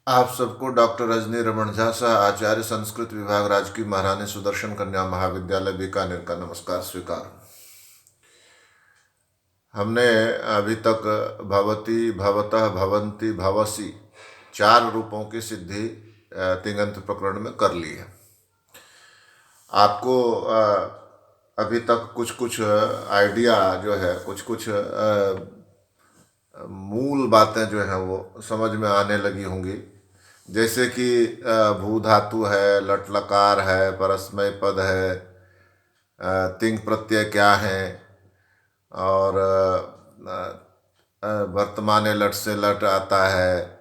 आप सबको डॉक्टर रजनी रमन झा सह आचार्य संस्कृत विभाग राजकीय महारानी सुदर्शन कन्या महाविद्यालय बीकानेर का नमस्कार स्वीकार। हमने अभी तक भवती, भवतः, भवंती, भवसी 4 रूपों की सिद्धि तिङन्त प्रकरण में कर ली है। आपको अभी तक कुछ कुछ आइडिया जो है, कुछ कुछ मूल बातें जो हैं वो समझ में आने लगी होंगी। जैसे कि भू धातु है, लट लकार है, परस्मय पद है, तिंग प्रत्यय क्या है, और वर्तमाने लट से लट आता है,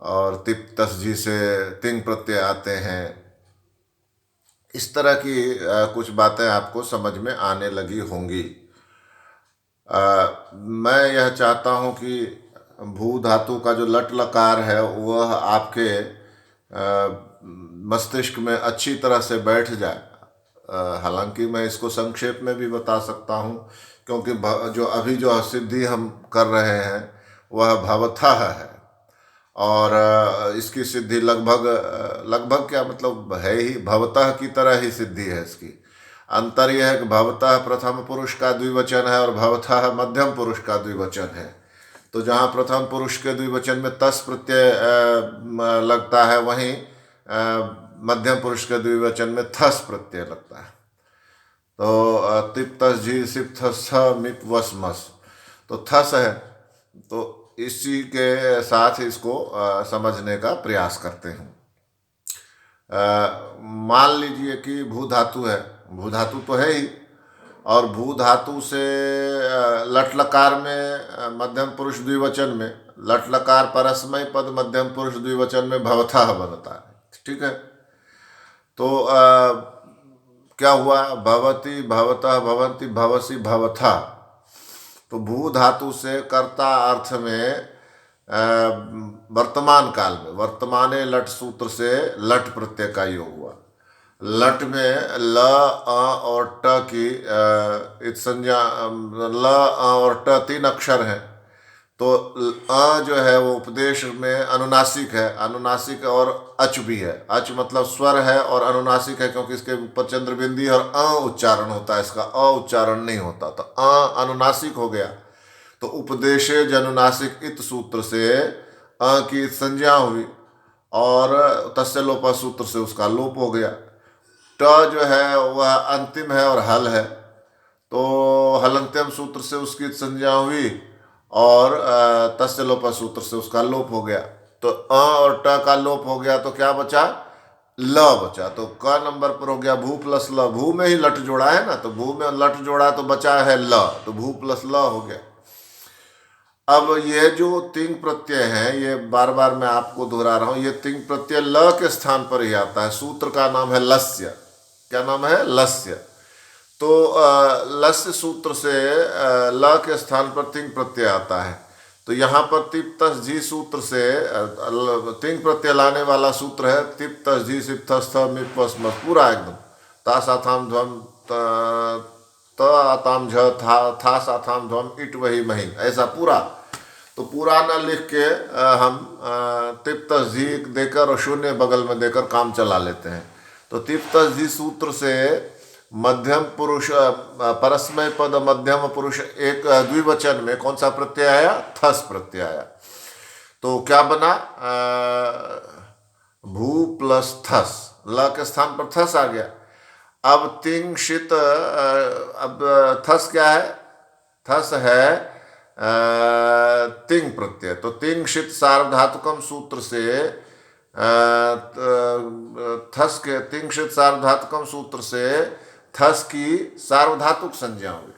और तिप तसजी से तिंग प्रत्यय आते हैं। इस तरह की कुछ बातें आपको समझ में आने लगी होंगी। मैं यह चाहता हूँ कि भू धातु का जो लट लकार है वह आपके मस्तिष्क में अच्छी तरह से बैठ जाए। हालांकि मैं इसको संक्षेप में भी बता सकता हूँ, क्योंकि जो अभी जो सिद्धि हम कर रहे हैं वह भवथः है, और इसकी सिद्धि लगभग लगभग क्या मतलब है ही भवतः की तरह ही सिद्धि है। इसकी अंतर यह है कि भवतः प्रथम पुरुष का द्विवचन है और भवतः मध्यम पुरुष का द्विवचन है। तो जहाँ प्रथम पुरुष के द्विवचन में तस् प्रत्यय लगता है, वहीं मध्यम पुरुष के द्विवचन में थस प्रत्यय लगता है। तो तिप तस झी सिप थस मिप वस मस, तो थस है। तो इसी के साथ इसको समझने का प्रयास करते हैं। मान लीजिए कि भू धातु है, भू धातु तो है ही, और भू धातु से लट लकार में मध्यम पुरुष द्विवचन में लट लकार परस्मय पद मध्यम पुरुष द्विवचन में भवथः बनता है। ठीक है। तो क्या हुआ, भवती, भवतः, भवंती, भवसी, भवथा। तो भू धातु से कर्ता अर्थ में वर्तमान काल में वर्तमाने लट सूत्र से लट प्रत्यय का योग हुआ। लट में ल, अ और ट की संज्ञा, ल, अ और ट 3 अक्षर हैं। तो अ जो है वो उपदेश में अनुनासिक है, अनुनासिक और अच भी है। अच मतलब स्वर है और अनुनासिक है क्योंकि इसके ऊपर चंद्र बिंदी और अ उच्चारण होता है, इसका अ उच्चारण नहीं होता, तो अ अनुनासिक हो गया। तो उपदेशे जनुनासिक इत सूत्र से अ की संज्ञा हुई और तस्य लोपा सूत्र से उसका लोप हो गया। ट जो है वह अंतिम है और हल है, तो हलंत्यम सूत्र से उसकी संज्ञा हुई और तस्य लोपा सूत्र से उसका लोप हो गया। तो अ और ट का लोप हो गया तो क्या बचा, ल बचा। तो क नंबर पर हो गया भू प्लस ल, भू में ही लट जोड़ा है ना, तो भू में लट जोड़ा तो बचा है ल, तो भू प्लस ल हो गया। अब ये जो तिंग प्रत्यय है, ये बार बार मैं आपको दोहरा रहा हूं, ये तिंग प्रत्यय ल के स्थान पर ही आता है। सूत्र का नाम है लस्य। क्या नाम है, लस्य। तो लस्य सूत्र से ल के स्थान पर तिंग प्रत्यय आता है। तो यहाँ पर तिप तस झी सूत्र से तिंग प्रत्यय लाने वाला सूत्र है तिप तस झी सिप थस थ मिप वस मस, पूरा एकदम। ता साथाम ध्वम त आताम झ था साथाम ध्वम इट वही मही, ऐसा पूरा। तो पूरा न लिख के हम तिप तस झी देकर और शून्य बगल में देकर काम चला लेते हैं। तो तिप तस झी सूत्र से मध्यम पुरुष परस्मय पद मध्यम पुरुष एक द्विवचन में कौन सा प्रत्यय आया, थस प्रत्यय आया। तो क्या बना, भू प्लस थस, ल के स्थान पर थस आ गया। अब तिंग शित, अब थस क्या है, थस है तिंग प्रत्यय। तो तिंग शित सार्वधातुकम सूत्र से थस के तिंग शित सार्वधातुकम सूत्र से थस की सार्वधातुक संज्ञा हुई।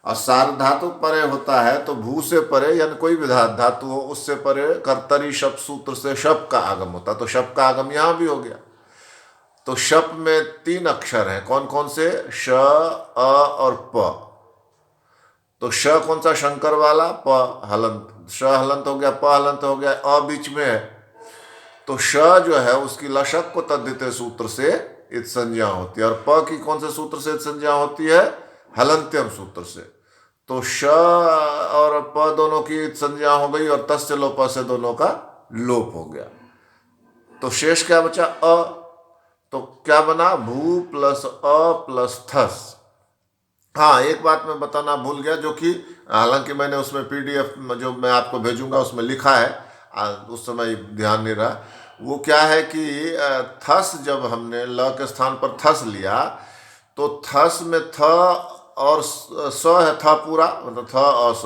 और सार्वधातुक परे होता है तो भू से परे यानी कोई भी धातु हो उससे परे कर्तरी शप सूत्र से शप का आगम होता, तो शप का आगम यहां भी हो गया। तो शप में 3 अक्षर हैं, कौन कौन से, श, अ और प। तो श कौन सा, शंकर वाला, प हलंत, श हलंत हो गया, प हलंत हो गया, अ बीच में है। तो श जो है उसकी लशक को तद्धित सूत्र से इत संज्ञा होती है, और प की कौन से सूत्र से इत संज्ञा होती है, हलंत्यम सूत्र से। तो श और प दोनों की इत संज्ञा हो गई और तस्य लोप से दोनों का लोप हो गया। तो शेष क्या बचा? अ। तो क्या बना? भू प्लस अ प्लस थस। हाँ, एक बात मैं बताना भूल गया, जो कि हालांकि मैंने उसमें पीडीएफ में जो मैं आपको भेजूंगा उसमें लिखा है, उस समय ध्यान नहीं रहा। वो क्या है कि थस जब हमने ल के स्थान पर थस लिया, तो थस में थ और स है, था पूरा, मतलब थ और स।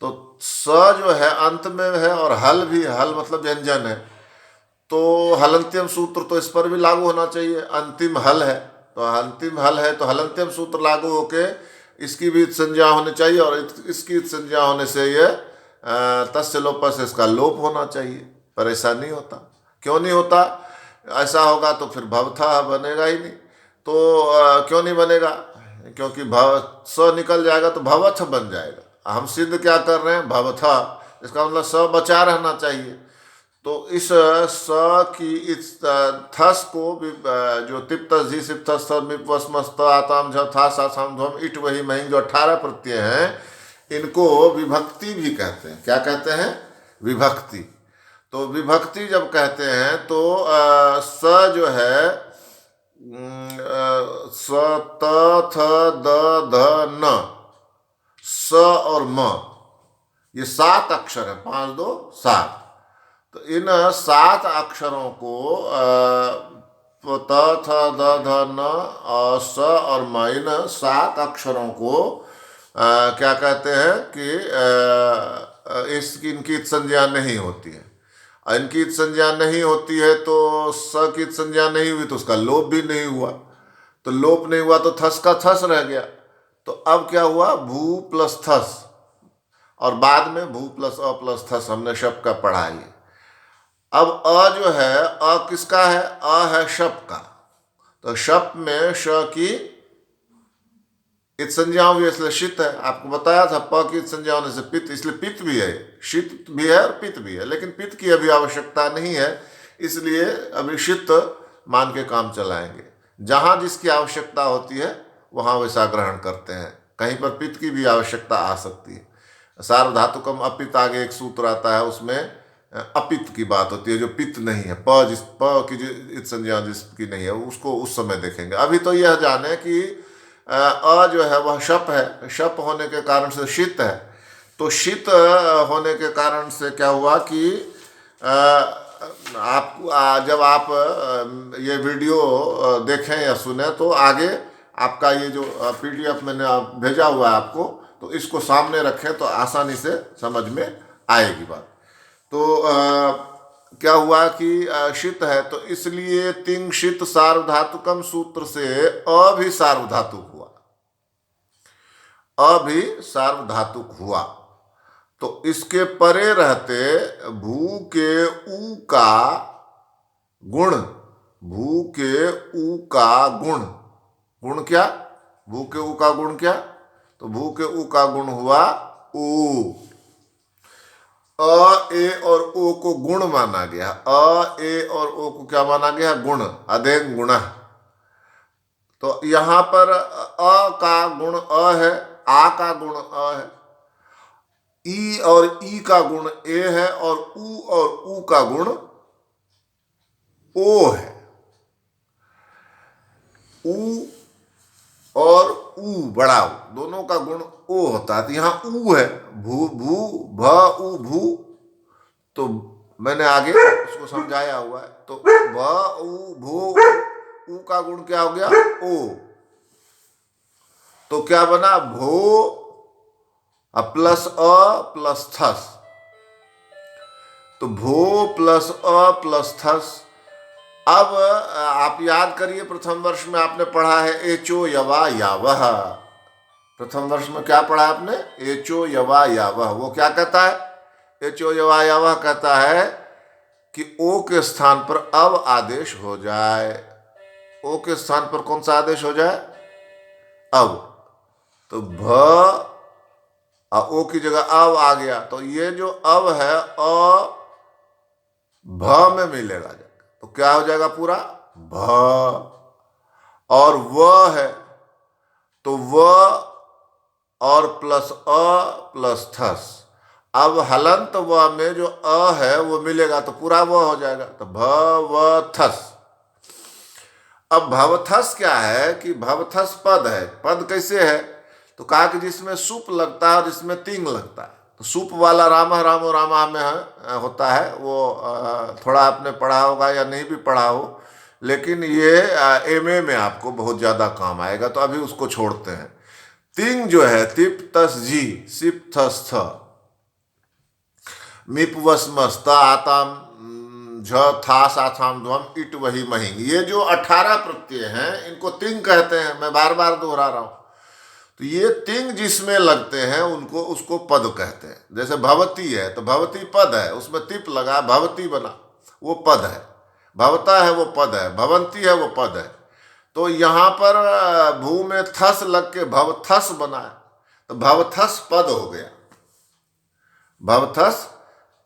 तो स जो है अंत में है, और हल भी, हल मतलब व्यंजन है, तो हलंत्यम सूत्र तो इस पर भी लागू होना चाहिए, अंतिम हल है। तो अंतिम हल है तो हलंत्यम सूत्र लागू होके इसकी भी संज्ञा होनी चाहिए, और इसकी संज्ञा होने से ये तस्य लोपस, इसका लोप होना चाहिए। पर ऐसा नहीं होता। क्यों नहीं होता? ऐसा होगा तो फिर भवथा बनेगा ही नहीं। तो क्यों नहीं बनेगा? क्योंकि भव स निकल जाएगा तो भवथ बन जाएगा। हम सिद्ध क्या कर रहे हैं? भवथा। इसका मतलब स बचा रहना चाहिए। तो इस स की इस थस को जो तिप्त झी सिप्त वस्मस्त आताम झ था सा साम ध्वम इट वही महिंग, जो 18 प्रत्यय हैं, इनको विभक्ति भी कहते हैं। क्या कहते हैं? विभक्ति। तो विभक्ति जब कहते हैं तो स जो है स त थ द ध न, स और म, ये 7 अक्षर है, 5 2 7। तो इन 7 अक्षरों को त थ द ध न और स और म, इन 7 अक्षरों को क्या कहते हैं कि इनकी संज्ञा नहीं होती है। इनकी संज्ञा नहीं होती है तो स की संज्ञा नहीं हुई तो उसका लोप भी नहीं हुआ। तो लोप नहीं हुआ तो थस का थस रह गया। तो अब क्या हुआ? भू प्लस थस, और बाद में भू प्लस अ प्लस थस हमने शब्द का पढ़ा है। अब अ जो है, अ किसका है? अ है शप का। तो शप में श की इत संज्ञा हुई, इसलिए शित है। आपको बताया था प की इत संज्ञा होने से पित्त, इसलिए पित्त भी है, शीत भी है और पित्त भी है। लेकिन पित्त की अभी आवश्यकता नहीं है, इसलिए अभी शित मान के काम चलाएंगे। जहां जिसकी आवश्यकता होती है वहां वैसा ग्रहण करते हैं। कहीं पर पित्त की भी आवश्यकता आ सकती है। सार्वधातुकम अपित आगे एक सूत्र आता है, उसमें अपित्त की बात होती है, जो पित्त नहीं है। प की जो इत संज्ञा जिसकी नहीं है उसको उस समय देखेंगे। अभी तो यह जाने कि अ जो है वह शप है, शप होने के कारण से शीत है। तो शीत होने के कारण से क्या हुआ कि आप जब आप ये वीडियो देखें या सुने तो आगे आपका ये जो पीडीएफ मैंने भेजा हुआ है आपको, तो इसको सामने रखें तो आसानी से समझ में आएगी बात। तो क्या हुआ कि शीत है, तो इसलिए तिंग शीत सार्वधातुकम सूत्र से अ भी सार्वधातुक हुआ, अ भी सार्वधातुक हुआ। तो इसके परे रहते भू के ऊ का गुण, भू के ऊ का गुण, गुण क्या? भू के ऊ का गुण क्या? तो भू के ऊ का गुण हुआ ऊ। अ ए और ओ को गुण माना गया। अ ए और ओ को क्या माना गया? गुण, अधेन गुण। तो यहां पर अ का गुण अ है, आ का गुण अ है, ई और ई का गुण ए है, और ऊ का गुण ओ है। ऊ और ऊ, बड़ा ऊ, दोनों का गुण ओ होता है। तो यहां ऊ है, भू भू भ ऊ भू। तो मैंने आगे उसको समझाया हुआ है। तो भ ऊ भू, ऊ का गुण क्या हो गया? ओ। तो क्या बना? भो प्लस अ प्लस थस। तो भो प्लस अ प्लस थस। अब आप याद करिए, प्रथम वर्ष में आपने पढ़ा है एचो यवा यावह। प्रथम वर्ष में क्या पढ़ा आपने? एचो यवा यावह। वो क्या कहता है? एचो यवा यावह कहता है कि ओ के स्थान पर अब आदेश हो जाए। ओ के स्थान पर कौन सा आदेश हो जाए? अब। तो भ ओ की जगह अब आ गया, तो ये जो अब है अ भ में मिलेगा जाकर, तो क्या हो जाएगा? पूरा भ। और व है तो व और प्लस अ प्लस थस। अब हलंत व में जो अ है वो मिलेगा तो पूरा व हो जाएगा, तो भवथस। अब भवथस क्या है कि भवथस पद है। पद कैसे है तो कहा कि जिसमें सुप लगता है और जिसमेम तिंग लगता है। तो सुप वाला राम रामो रामा में होता है, वो थोड़ा आपने पढ़ा होगा या नहीं भी पढ़ा हो, लेकिन ये एमए में आपको बहुत ज़्यादा काम आएगा, तो अभी उसको छोड़ते हैं। तिंग जो है तिप तस जी सिप थस थ मिप वसमस त आताम झ था साथाम ध्वम इट वही महिंग। ये जो 18 प्रत्यय हैं इनको तिंग कहते हैं। मैं बार बार दोहरा रहा हूं। तो ये तिंग जिसमें लगते हैं उनको उसको पद कहते हैं। जैसे भवती है तो भवती पद है, उसमें तिप लगा भवती बना, वो पद है। भवता है वो पद है, भवंती है वो पद है। तो यहाँ पर भू में थस लग के भवथस बना है, तो भवथस पद हो गया, भवथस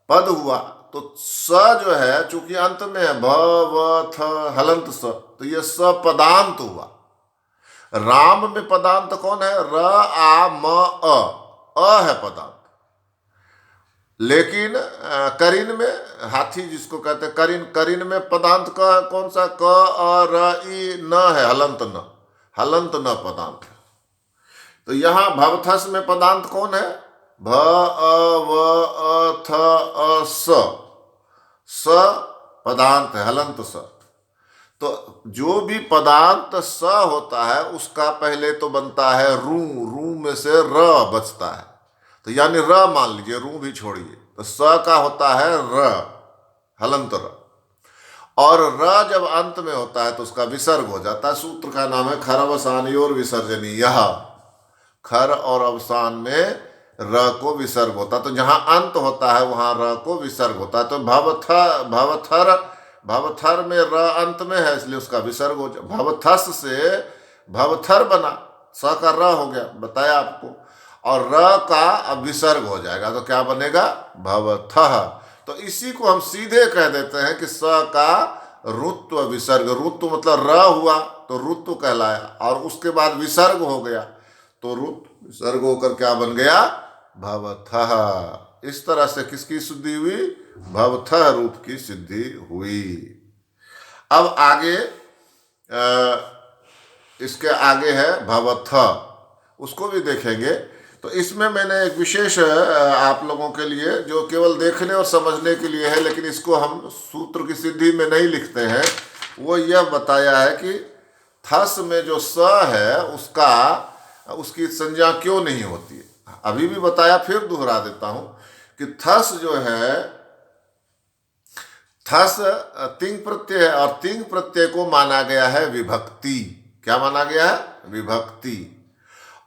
पद हुआ। तो स जो है चूंकि अंत में है भ व थ हलंत स, तो ये स पदांत हुआ। राम में पदांत कौन है? र आ म अ है पदांत। लेकिन करीन में, हाथी जिसको कहते हैं करीन, करीन में पदांत का कौन सा? क अ र ई न है, हलंत न, हलंत न पदांत है। तो यहां भवथस में पदांत कौन है? भ अ व अ थ अ स, स पदांत है, हलंत स। तो जो भी पदांत स होता है उसका पहले तो बनता है रू, रू में से र बचता है, तो यानी र मान लीजिए, रू भी छोड़िए, तो स का होता है र, हलंत र। और र जब अंत में होता है तो उसका विसर्ग हो जाता है। सूत्र का नाम है खरवसानयोर विसर्जनी। यह खर और अवसान में र को विसर्ग होता है, तो जहां अंत होता है वहां र को विसर्ग होता है। तो भवथर, भवथर में र अंत में है इसलिए उसका विसर्ग हो जाए। भवथस से भवथर बना, स का र हो गया, बताया आपको, और र का अब विसर्ग हो जाएगा तो क्या बनेगा? भवथः। तो इसी को हम सीधे कह देते हैं कि स का रुत्व विसर्ग। रुत्व मतलब र हुआ तो रुत्व कहलाया, और उसके बाद विसर्ग हो गया तो रुत्व विसर्ग होकर क्या बन गया? भवथः। इस तरह से किसकी सिद्धि हुई? भवथः रूप की सिद्धि हुई। अब आगे इसके आगे है भवथः, उसको भी देखेंगे। तो इसमें मैंने एक विशेष आप लोगों के लिए, जो केवल देखने और समझने के लिए है, लेकिन इसको हम सूत्र की सिद्धि में नहीं लिखते हैं, वो यह बताया है कि थस में जो स है उसकी संज्ञा क्यों नहीं होती है। अभी भी बताया, फिर दोहरा देता हूं कि थस जो है, थस तिंग प्रत्यय है, और तिंग प्रत्यय को माना गया है विभक्ति। क्या माना गया है? विभक्ति।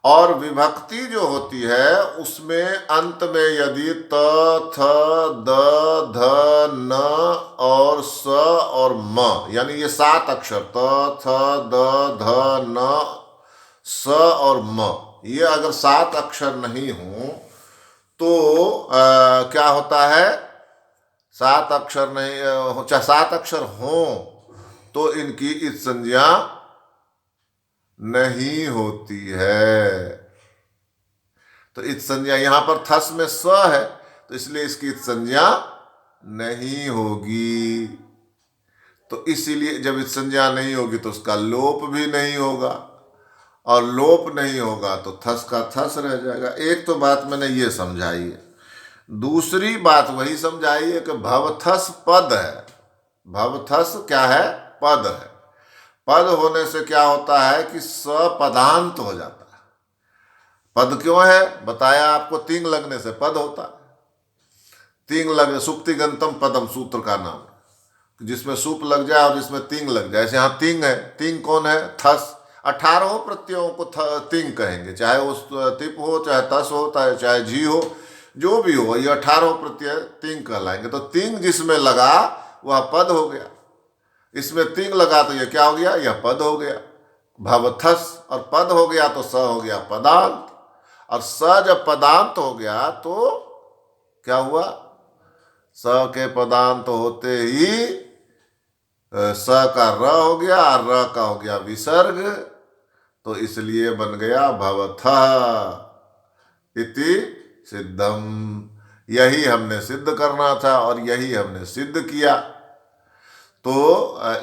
और विभक्ति जो होती है उसमें अंत में यदि त थ द ध न और स और म, यानी ये 7 अक्षर त थ द ध न स और म, ये अगर 7 अक्षर नहीं हो तो क्या होता है? 7 अक्षर नहीं, चाहे 7 अक्षर हो तो इनकी इस संज्ञा नहीं होती है। तो इस संज्ञा, यहां पर थस में स है तो इसलिए इसकी इस संज्ञा नहीं होगी। तो इसीलिए जब इस संज्ञा नहीं होगी तो उसका लोप भी नहीं होगा, और लोप नहीं होगा तो थस का थस रह जाएगा। एक तो बात मैंने ये समझाई है। दूसरी बात वही समझाई है कि भवथस पद है। भवथस क्या है? पद है। पद होने से क्या होता है कि सपदांत हो जाता है। पद क्यों है? बताया आपको, तिंग लगने से पद होता है। तिंग लग, सुप्तिगंतम पदम सूत्र का नाम, जिसमें सुप लग जाए और जिसमें तिंग लग जाए। जैसे यहाँ तिंग है, तिंग कौन है? थस। 18 प्रत्ययों को तिंग कहेंगे, चाहे उस तिप हो, चाहे तस हो, चाहे जी हो, जो भी हो, ये 18 प्रत्यय तिंग कहलाएंगे। तो तिंग जिसमें लगा वह पद हो गया, इसमें तिंग लगा तो यह क्या हो गया? यह पद हो गया। भवथस, और पद हो गया तो स हो गया पदांत, और स जब पदांत हो गया तो क्या हुआ? स के पदांत होते ही स का र हो गया, और र का हो गया विसर्ग, तो इसलिए बन गया भवथः इति सिद्धम। यही हमने सिद्ध करना था और यही हमने सिद्ध किया। तो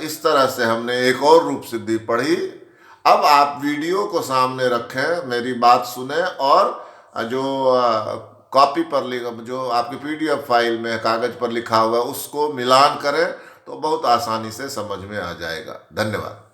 इस तरह से हमने एक और रूप सिद्धि पढ़ी। अब आप वीडियो को सामने रखें, मेरी बात सुने और जो कॉपी पर जो आपकी पीडीएफ फाइल में कागज पर लिखा हुआ है उसको मिलान करें तो बहुत आसानी से समझ में आ जाएगा। धन्यवाद।